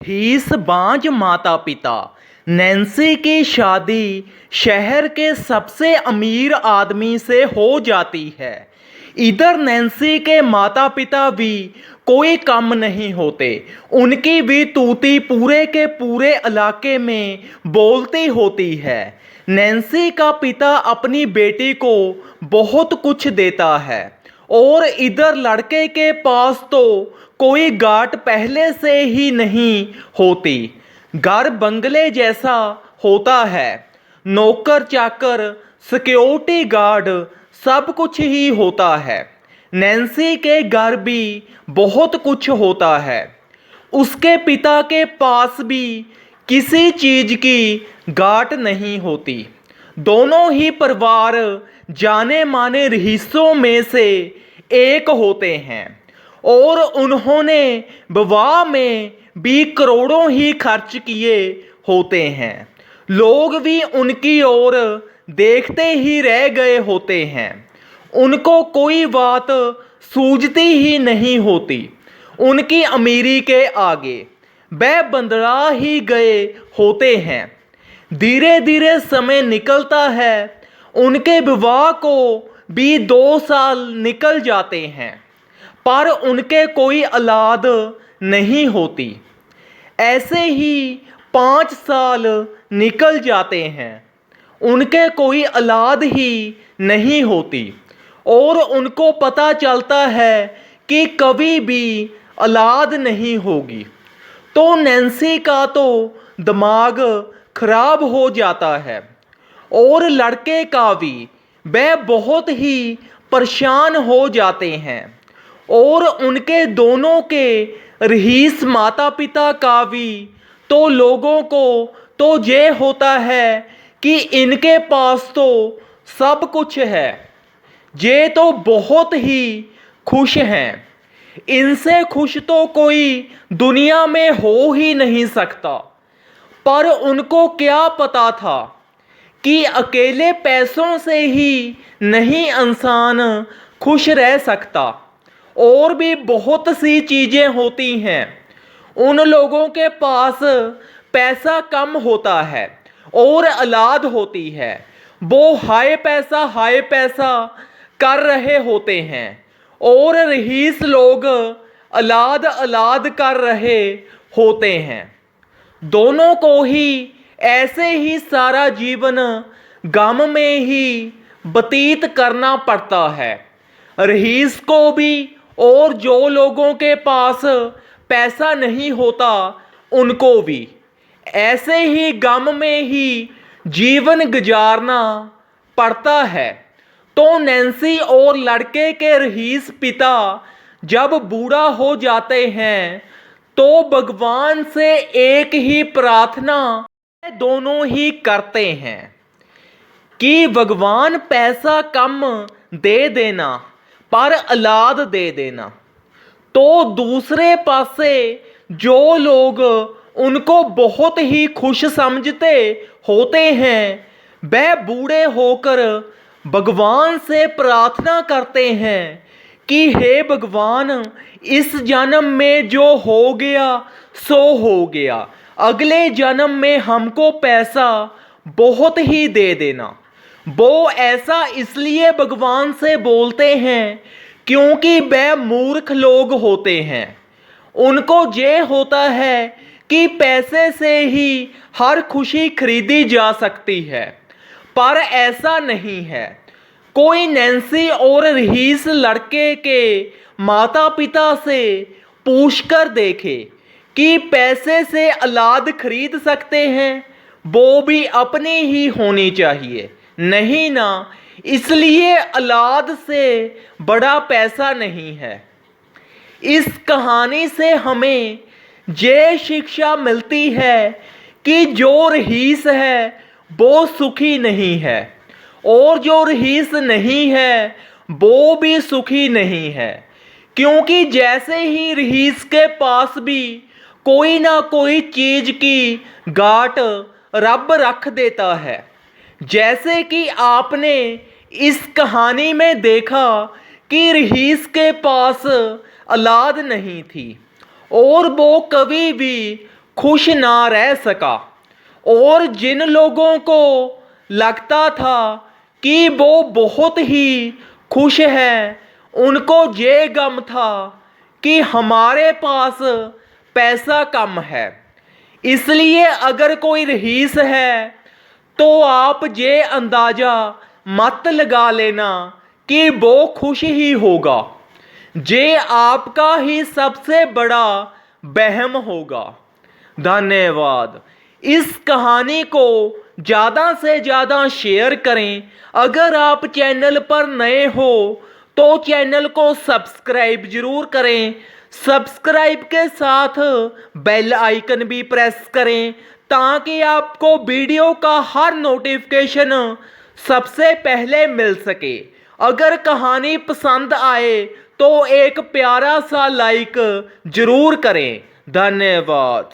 His बांझ माता पिता। नैन्सी की शादी शहर के सबसे अमीर आदमी से हो जाती है। इधर नैन्सी के माता पिता भी कोई कम नहीं होते। उनकी भी तूती पूरे के पूरे इलाके में बोलती होती है। नैन्सी का पिता अपनी बेटी को बहुत कुछ देता है और इधर लड़के के पास तो कोई गाट पहले से ही नहीं होती। घर बंगले जैसा होता है। नौकर चाकर, सिक्योरिटी गार्ड, सब कुछ ही होता है। नैन्सी के घर भी बहुत कुछ होता है। उसके पिता के पास भी किसी चीज की गाट नहीं होती। दोनों ही परिवार जाने माने रईसों में से एक होते हैं और उन्होंने विवाह में भी करोड़ों ही खर्च किए होते हैं। लोग भी उनकी ओर देखते ही रह गए होते हैं। उनको कोई बात सूझती ही नहीं होती। उनकी अमीरी के आगे वह बंदरा ही गए होते हैं। धीरे धीरे समय निकलता है। उनके विवाह को भी 2 साल निकल जाते हैं पर उनके कोई औलाद नहीं होती। ऐसे ही 5 साल निकल जाते हैं। उनके कोई औलाद ही नहीं होती और उनको पता चलता है कि कभी भी औलाद नहीं होगी। तो नैन्सी का तो दिमाग खराब हो जाता है और लड़के का भी। वह बहुत ही परेशान हो जाते हैं और उनके दोनों के रईस माता पिता का भी। तो लोगों को तो ये होता है कि इनके पास तो सब कुछ है, ये तो बहुत ही खुश हैं। इनसे खुश तो कोई दुनिया में हो ही नहीं सकता। पर उनको क्या पता था कि अकेले पैसों से ही नहीं इंसान खुश रह सकता। और भी बहुत सी चीज़ें होती हैं। उन लोगों के पास पैसा कम होता है और औलाद होती है। वो हाय पैसा कर रहे होते हैं और रईस लोग औलाद कर रहे होते हैं। दोनों को ही ऐसे ही सारा जीवन गम में ही व्यतीत करना पड़ता है। रईस को भी और जो लोगों के पास पैसा नहीं होता उनको भी ऐसे ही गम में ही जीवन गुजारना पड़ता है। तो नैन्सी और लड़के के रईस पिता जब बूढ़ा हो जाते हैं तो भगवान से एक ही प्रार्थना दोनों ही करते हैं कि भगवान पैसा कम दे देना पर औलाद दे देना। तो दूसरे पासे जो लोग उनको बहुत ही खुश समझते होते हैं वह बूढ़े होकर भगवान से प्रार्थना करते हैं कि हे भगवान, इस जन्म में जो हो गया सो हो गया, अगले जन्म में हमको पैसा बहुत ही दे देना। वो ऐसा इसलिए भगवान से बोलते हैं क्योंकि वह मूर्ख लोग होते हैं। उनको ये होता है कि पैसे से ही हर खुशी खरीदी जा सकती है पर ऐसा नहीं है। कोई नैन्सी और रईस लड़के के माता पिता से पूछकर देखे कि पैसे से औलाद खरीद सकते हैं। वो भी अपनी ही होनी चाहिए, नहीं ना, इसलिए औलाद से बड़ा पैसा नहीं है। इस कहानी से हमें ये शिक्षा मिलती है कि जो रईस है वो सुखी नहीं है और जो रईस नहीं है वो भी सुखी नहीं है। क्योंकि जैसे ही रईस के पास भी कोई ना कोई चीज की गाट रब रख देता है। जैसे कि आपने इस कहानी में देखा कि रईस के पास औलाद नहीं थी और वो कभी भी खुश ना रह सका। और जिन लोगों को लगता था कि वो बहुत ही खुश है, उनको ये गम था कि हमारे पास पैसा कम है। इसलिए अगर कोई रईस है तो आप ये अंदाज़ा मत लगा लेना कि वो खुश ही होगा। ये आपका ही सबसे बड़ा वहम होगा। धन्यवाद। इस कहानी को ज़्यादा से ज़्यादा शेयर करें। अगर आप चैनल पर नए हो तो चैनल को सब्सक्राइब ज़रूर करें। सब्सक्राइब के साथ बेल आइकन भी प्रेस करें ताकि आपको वीडियो का हर नोटिफिकेशन सबसे पहले मिल सके। अगर कहानी पसंद आए तो एक प्यारा सा लाइक ज़रूर करें। धन्यवाद।